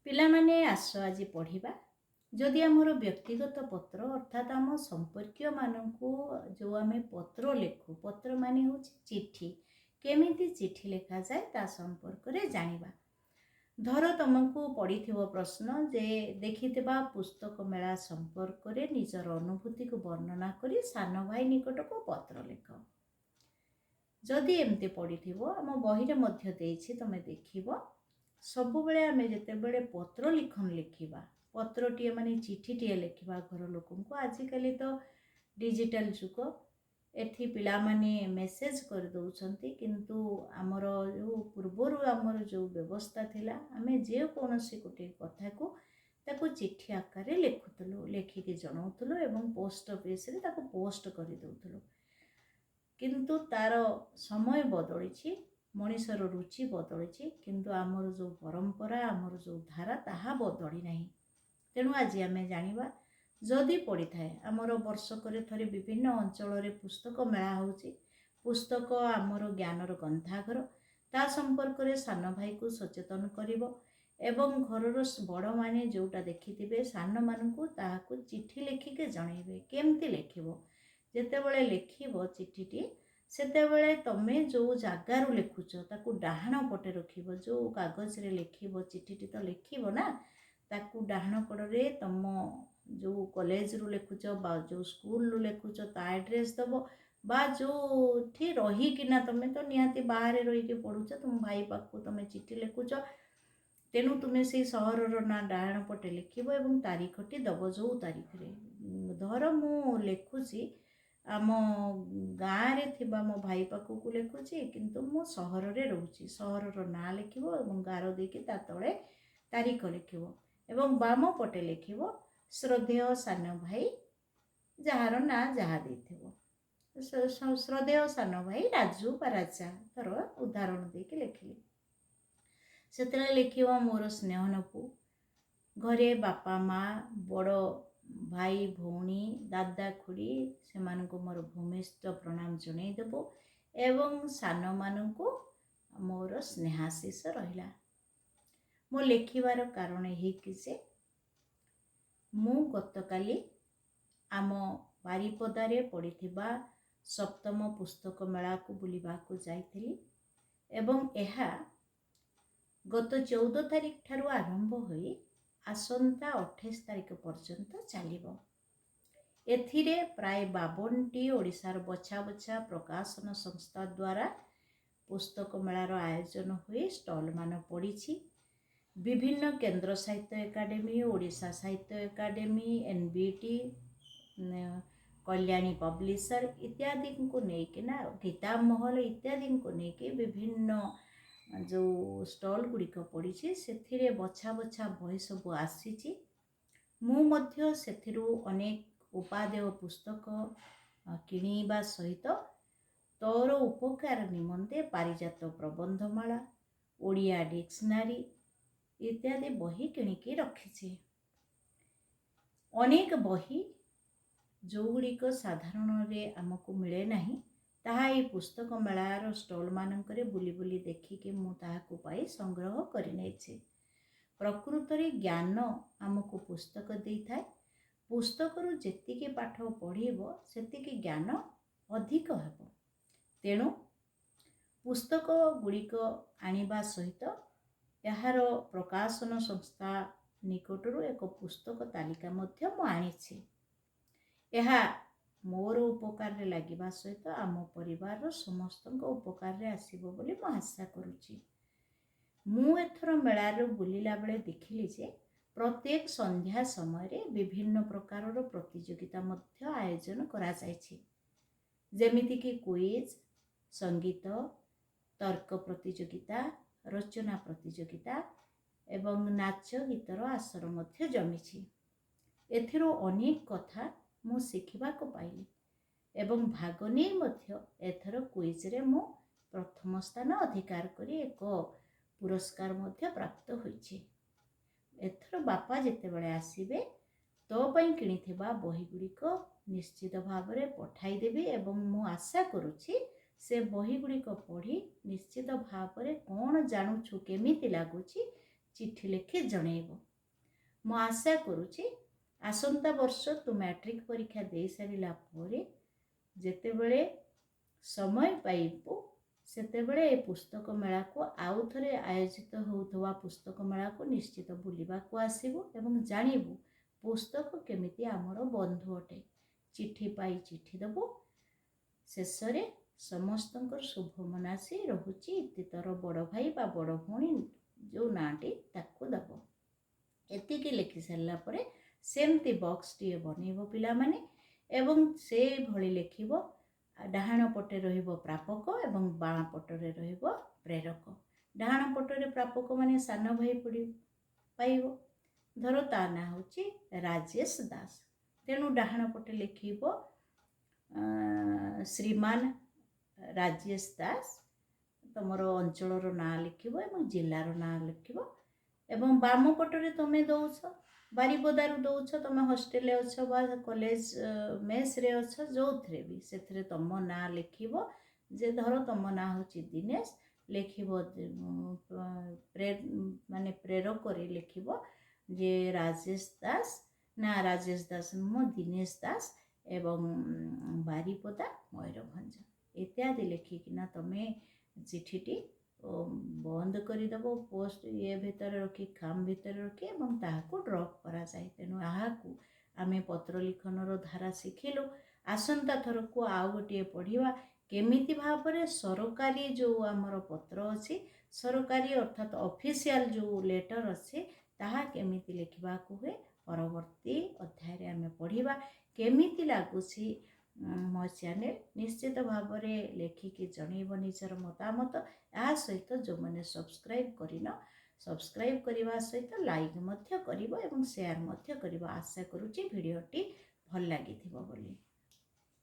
ପିଲାମାନେ ଆସ ଆଜି ପଢ଼ିବା। ଯଦି ଆମର ବ୍ୟକ୍ତିଗତ ପତ୍ର ଅର୍ଥାତ୍ ଆମ ସମ୍ପର୍କୀୟମାନଙ୍କୁ ଯେଉଁ ଆମେ ପତ୍ର ଲେଖୁ, ପତ୍ର ମାନେ ହେଉଛି ଚିଠି, କେମିତି ଚିଠି ଲେଖାଯାଏ ତା ସମ୍ପର୍କରେ ଜାଣିବା। ଧର ତମକୁ ପଡ଼ିଥିବ ପ୍ରଶ୍ନ ଯେ ଦେଖିଥିବା ପୁସ୍ତକ ମେଳା ସମ୍ପର୍କରେ ନିଜର ଅନୁଭୂତିକୁ ବର୍ଣ୍ଣନା କରି ସାନ ଭାଇ ନିକଟକୁ ପତ୍ର ଲେଖ। ଯଦି ଏମିତି ପଡ଼ିଥିବ, ଆମ ବହିରେ ମଧ୍ୟ ଦେଇଛି, ତମେ ଦେଖିବ। ସବୁବେଳେ ଆମେ ଯେତେବେଳେ ପତ୍ର ଲିଖନ ଲେଖିବା, ପତ୍ରଟିଏ ମାନେ ଚିଠିଟିଏ ଲେଖିବା ଘର ଲୋକଙ୍କୁ, ଆଜିକାଲି ତ ଡିଜିଟାଲ ଯୁଗ, ଏଠି ପିଲାମାନେ ମେସେଜ କରିଦେଉଛନ୍ତି, କିନ୍ତୁ ଆମର ଯେଉଁ ପୂର୍ବରୁ ଆମର ଯେଉଁ ବ୍ୟବସ୍ଥା ଥିଲା, ଆମେ ଯେକୌଣସି ଗୋଟିଏ କଥାକୁ ତାକୁ ଚିଠି ଆକାରରେ ଲେଖୁଥିଲୁ, ଲେଖିକି ଜଣାଉଥିଲୁ ଏବଂ ପୋଷ୍ଟ ଅଫିସରେ ତାକୁ ପୋଷ୍ଟ କରିଦେଉଥିଲୁ। କିନ୍ତୁ ତାର ସମୟ ବଦଳିଛି, ମଣିଷର ରୁଚି ବଦଳିଛି, କିନ୍ତୁ ଆମର ଯେଉଁ ପରମ୍ପରା, ଆମର ଯେଉଁ ଧାରା, ତାହା ବଦଳି ନାହିଁ। ତେଣୁ ଆଜି ଆମେ ଜାଣିବା, ଯଦି ପଡ଼ିଥାଏ ଆମର ବର୍ଷକରେ ଥରେ ବିଭିନ୍ନ ଅଞ୍ଚଳରେ ପୁସ୍ତକ ମେଳା ହେଉଛି, ପୁସ୍ତକ ଆମର ଜ୍ଞାନର ଗନ୍ଥାଘର, ତା ସମ୍ପର୍କରେ ସାନ ଭାଇକୁ ସଚେତନ କରିବ ଏବଂ ଘରର ବଡ଼ମାନେ ଯେଉଁଟା ଦେଖିଥିବେ ସାନମାନଙ୍କୁ ତାହାକୁ ଚିଠି ଲେଖିକି ଜଣାଇବେ। କେମିତି ଲେଖିବ? ଯେତେବେଳେ ଲେଖିବ ଚିଠିଟି, ସେତେବେଳେ ତମେ ଯେଉଁ ଜାଗାରୁ ଲେଖୁଛ ତାକୁ ଡାହାଣ ପଟେ ରଖିବ। ଯେଉଁ କାଗଜରେ ଲେଖିବ, ଚିଠିଟି ତ ଲେଖିବ ନା, ତାକୁ ଡାହାଣ କଡ଼ରେ ତମ ଯେଉଁ କଲେଜରୁ ଲେଖୁଛ ବା ଯେଉଁ ସ୍କୁଲରୁ ଲେଖୁଛ ତା ଆଡ୍ରେସ୍ ଦେବ, ବା ଯେଉଁଠି ରହିକିନା, ତମେ ତ ନିହାତି ବାହାରେ ରହିକି ପଢ଼ୁଛ, ତୁମ ଭାଇ ପାଖକୁ ତମେ ଚିଠି ଲେଖୁଛ, ତେଣୁ ତୁମେ ସେଇ ସହରର ନାଁ ଡାହାଣ ପଟେ ଲେଖିବ ଏବଂ ତାରିଖଟି ଦେବ। ଯେଉଁ ତାରିଖରେ, ଧର ମୁଁ ଲେଖୁଛି ଆମ ଗାଁରେ ଥିବା ମୋ ଭାଇ ପାଖକୁ ଲେଖୁଛି, କିନ୍ତୁ ମୁଁ ସହରରେ ରହୁଛି, ସହରର ନାଁ ଲେଖିବ ଏବଂ ଗାର ଦେଇକି ତା ତଳେ ତାରିଖ ଲେଖିବ ଏବଂ ବାମ ପଟେ ଲେଖିବ ଶ୍ରଦ୍ଧେୟ ସାନ ଭାଇ, ଯାହାର ନାଁ ଯାହା ଦେଇଥିବ। ଶ୍ରଦ୍ଧେୟ ସାନ ଭାଇ ରାଜୁ ବା ରାଜା, ଧର ଉଦାହରଣ ଦେଇକି ଲେଖିଲି। ସେତେବେଳେ ଲେଖିବ ମୋର ସ୍ନେହନପୁ, ଘରେ ବାପା ମା, ବଡ଼ ଭାଇ ଭଉଣୀ, ଦାଦା ଖୁଡ଼ି, ସେମାନଙ୍କୁ ମୋର ଭୂମିଷ୍ଠ ପ୍ରଣାମ ଜଣାଇଦେବୁ ଏବଂ ସାନମାନଙ୍କୁ ମୋର ସ୍ନେହାଶିଷ ରହିଲା। ମୋ ଲେଖିବାର କାରଣ ଏହିକି ଯେ ମୁଁ ଗତକାଲି ଆମ ବାରିପଦାରେ ପଡ଼ିଥିବା ସପ୍ତମ ପୁସ୍ତକ ମେଳାକୁ ବୁଲିବାକୁ ଯାଇଥିଲି ଏବଂ ଏହା ଗତ 14 ତାରିଖ ଠାରୁ ଆରମ୍ଭ ହୋଇ ଆସନ୍ତା 28 ତାରିଖ ପର୍ଯ୍ୟନ୍ତ ଚାଲିବ। ଏଥିରେ ପ୍ରାୟ 52ଟି ଓଡ଼ିଶାର ବଛା ବଛା ପ୍ରକାଶନ ସଂସ୍ଥା ଦ୍ୱାରା ପୁସ୍ତକ ମେଳାର ଆୟୋଜନ ହୋଇ ଷ୍ଟଲମାନ ପଡ଼ିଛି। ବିଭିନ୍ନ କେନ୍ଦ୍ର ସାହିତ୍ୟ ଏକାଡେମୀ, ଓଡ଼ିଶା ସାହିତ୍ୟ ଏକାଡେମୀ, NBT, କଲ୍ୟାଣୀ ପବ୍ଲିସର ଇତ୍ୟାଦିଙ୍କୁ ନେଇକିନା, ଗୀତା ମହଲ ଇତ୍ୟାଦିଙ୍କୁ ନେଇକି ବିଭିନ୍ନ ଯେଉଁ ଷ୍ଟଲ୍ ଗୁଡ଼ିକ ପଡ଼ିଛି, ସେଥିରେ ବଛା ବଛା ବହି ସବୁ ଆସିଛି। ମୁଁ ମଧ୍ୟ ସେଥିରୁ ଅନେକ ଉପାଦେୟ ପୁସ୍ତକ କିଣିବା ସହିତ ତୋର ଉପକାର ନିମନ୍ତେ ପାରିଜାତ ପ୍ରବନ୍ଧମାଳା, ଓଡ଼ିଆ ଡିକ୍ସନାରୀ ଇତ୍ୟାଦି ବହି କିଣିକି ରଖିଛି। ଅନେକ ବହି ଯେଉଁଗୁଡ଼ିକ ସାଧାରଣରେ ଆମକୁ ମିଳେ ନାହିଁ, ତାହା ଏହି ପୁସ୍ତକ ମେଳାର ଷ୍ଟଲମାନଙ୍କରେ ବୁଲି ବୁଲି ଦେଖିକି ମୁଁ ତାହାକୁ ପାଇ ସଂଗ୍ରହ କରିନେଇଛି। ପ୍ରକୃତରେ ଜ୍ଞାନ ଆମକୁ ପୁସ୍ତକ ଦେଇଥାଏ। ପୁସ୍ତକରୁ ଯେତିକି ପାଠ ପଢ଼ିବ ସେତିକି ଜ୍ଞାନ ଅଧିକ ହେବ। ତେଣୁ ପୁସ୍ତକ ଗୁଡ଼ିକ ଆଣିବା ସହିତ ଏହାର ପ୍ରକାଶନ ସଂସ୍ଥା ନିକଟରୁ ଏକ ପୁସ୍ତକ ତାଲିକା ମଧ୍ୟ ମୁଁ ଆଣିଛି। ଏହା ମୋର ଉପକାରରେ ଲାଗିବା ସହିତ ଆମ ପରିବାରର ସମସ୍ତଙ୍କ ଉପକାରରେ ଆସିବ ବୋଲି ମୁଁ ଆଶା କରୁଛି। ମୁଁ ଏଥର ମେଳାରୁ ବୁଲିଲା ବେଳେ ଦେଖିଲି ଯେ ପ୍ରତ୍ୟେକ ସନ୍ଧ୍ୟା ସମୟରେ ବିଭିନ୍ନ ପ୍ରକାରର ପ୍ରତିଯୋଗିତା ମଧ୍ୟ ଆୟୋଜନ କରାଯାଇଛି, ଯେମିତିକି କୁଇଜ୍, ସଙ୍ଗୀତ, ତର୍କ ପ୍ରତିଯୋଗିତା, ରଚନା ପ୍ରତିଯୋଗିତା ଏବଂ ନାଚ ଗୀତର ଆସର ମଧ୍ୟ ଜମିଛି। ଏଥିରୁ ଅନେକ କଥା ମୁଁ ଶିଖିବାକୁ ପାଇଲି ଏବଂ ଭାଗ ନେଇ ମଧ୍ୟ ଏଥର କୁଇଜ୍ରେ ମୁଁ ପ୍ରଥମ ସ୍ଥାନ ଅଧିକାର କରି ଏକ ପୁରସ୍କାର ମଧ୍ୟ ପ୍ରାପ୍ତ ହୋଇଛି। ଏଥର ବାପା ଯେତେବେଳେ ଆସିବେ, ତୋ ପାଇଁ କିଣିଥିବା ବହିଗୁଡ଼ିକ ନିଶ୍ଚିତ ଭାବରେ ପଠାଇଦେବି ଏବଂ ମୁଁ ଆଶା କରୁଛି ସେ ବହିଗୁଡ଼ିକ ପଢ଼ି ନିଶ୍ଚିତ ଭାବରେ କ'ଣ ଜାଣୁଛୁ, କେମିତି ଲାଗୁଛି ଚିଠି ଲେଖି ଜଣେଇବ। ମୁଁ ଆଶା କରୁଛି ଆସନ୍ତା ବର୍ଷ ତୁ ମ୍ୟାଟ୍ରିକ୍ ପରୀକ୍ଷା ଦେଇ ସାରିଲା ପରେ ଯେତେବେଳେ ସମୟ ପାଇବୁ ସେତେବେଳେ ଏ ପୁସ୍ତକ ମେଳାକୁ ଆଉ ଥରେ ଆୟୋଜିତ ହେଉଥିବା ପୁସ୍ତକ ମେଳାକୁ ନିଶ୍ଚିତ ବୁଲିବାକୁ ଆସିବୁ ଏବଂ ଜାଣିବୁ ପୁସ୍ତକ କେମିତି ଆମର ବନ୍ଧୁ ଅଟେ। ଚିଠି ପାଇ ଚିଠି ଦେବୁ। ଶେଷରେ ସମସ୍ତଙ୍କର ଶୁଭ ମନାସି ରହୁଛି ଇତି ତୋର ବଡ଼ ଭାଇ ବା ବଡ଼ ଭଉଣୀ ଯେଉଁ ନାଁଟି ତାକୁ ଦେବ। ଏତିକି ଲେଖି ସାରିଲା ପରେ ସେମିତି ବକ୍ସଟିଏ ବନେଇବ ପିଲାମାନେ ଏବଂ ସେଇଭଳି ଲେଖିବ। ଡାହାଣ ପଟେ ରହିବ ପ୍ରାପକ ଏବଂ ବାଁ ପଟରେ ରହିବ ପ୍ରେରକ। ଡାହାଣ ପଟରେ ପ୍ରାପକ ମାନେ ସାନ ଭାଇ ପାଇବ। ଧର ତା ନାଁ ହେଉଛି ରାଜେଶ ଦାସ, ତେଣୁ ଡାହାଣ ପଟେ ଲେଖିବ ଶ୍ରୀମାନ ରାଜେଶ ଦାସ, ତୁମର ଅଞ୍ଚଳର ନାଁ ଲେଖିବ ଏବଂ ଜିଲ୍ଲାର ନାଁ ଲେଖିବ। ଏବଂ ବାମ ପଟରେ ତୁମେ ଦେଉଛ ବାରିପଦାରୁ ଦେଉଛ, ତୁମେ ହଷ୍ଟେଲରେ ଅଛ ବା କଲେଜ ମେସ୍ରେ ଅଛ, ଯେଉଁଥିରେ ବି ସେଥିରେ ତୁମ ନାଁ ଲେଖିବ। ଯେ ଧର ତୁମ ନାଁ ହେଉଛି ଦିନେଶ, ଲେଖିବ ମାନେ ପ୍ରେରକରେ ଲେଖିବ ଯେ ରାଜେଶ ଦାସ, ନା ରାଜେଶ ଦାସ ନୁହଁ ଦିନେଶ ଦାସ ଏବଂ ବାରିପଦା ମୟୂରଭଞ୍ଜ ଇତ୍ୟାଦି ଲେଖିକିନା ତୁମେ ଚିଠିଟି ବନ୍ଦ କରିଦେବ। ପୋଷ୍ଟ ଭିତରେ ରଖି ଖାମ୍ ଭିତରେ ରଖି ଏବଂ ତାହାକୁ ଡ୍ରପ୍ କରାଯାଏ। ତେଣୁ ଏହାକୁ ଆମେ ପତ୍ର ଲିଖନର ଧାରା ଶିଖିଲୁ। ଆସନ୍ତା ଥରକୁ ଆଉ ଗୋଟିଏ ପଢ଼ିବା କେମିତି ଭାବରେ ସରକାରୀ ଯେଉଁ ଆମର ପତ୍ର ଅଛି, ସରକାରୀ ଅର୍ଥାତ୍ ଅଫିସିଆଲ ଯେଉଁ ଲେଟର ଅଛି ତାହା କେମିତି ଲେଖିବାକୁ ହୁଏ ପରବର୍ତ୍ତୀ ଅଧ୍ୟାୟରେ ଆମେ ପଢ଼ିବା। କେମିତି ଲାଗୁଛି ମୋ ଚ୍ୟାନେଲ ନିଶ୍ଚିତ ଭାବରେ ଲେଖିକି ଜଣେଇବ ନିଜର ମତାମତ। ଏହା ସହିତ ଯେଉଁମାନେ ସବସ୍କ୍ରାଇବ୍ କରିନ, ସବସ୍କ୍ରାଇବ୍ କରିବା ସହିତ ଲାଇକ୍ ମଧ୍ୟ କରିବ ଏବଂ ସେୟାର ମଧ୍ୟ କରିବ। ଆଶା କରୁଛି ଭିଡ଼ିଓଟି ଭଲ ଲାଗିଥିବ ବୋଲି।